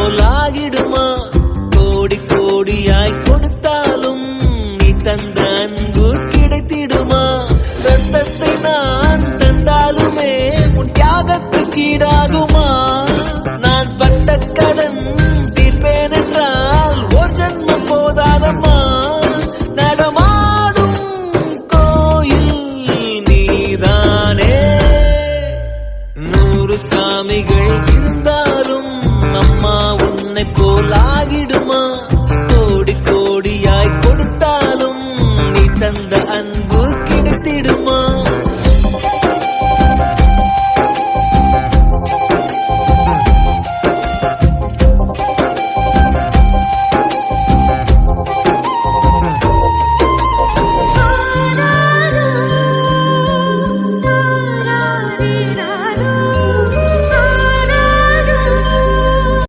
போலாகிடுமா? கோடி கோடியாய் கொடுத்தாலும் நீ தந்த அன்பு கிடைத்திடுமா? ரத்தத்தை நான் தந்தாலுமே உன் தியாகத்துக்கு ஈடாகுமா? நான் பட்ட கடன் தீர்ப்பேன் என்றால் ஒரு ஜன்மம் போதாதம்மா. நடமாடும் கோயில் நீதானே. 100 சாமிகள் இருந்தாலும் அம்மா உன்னை போலாகிடுமா?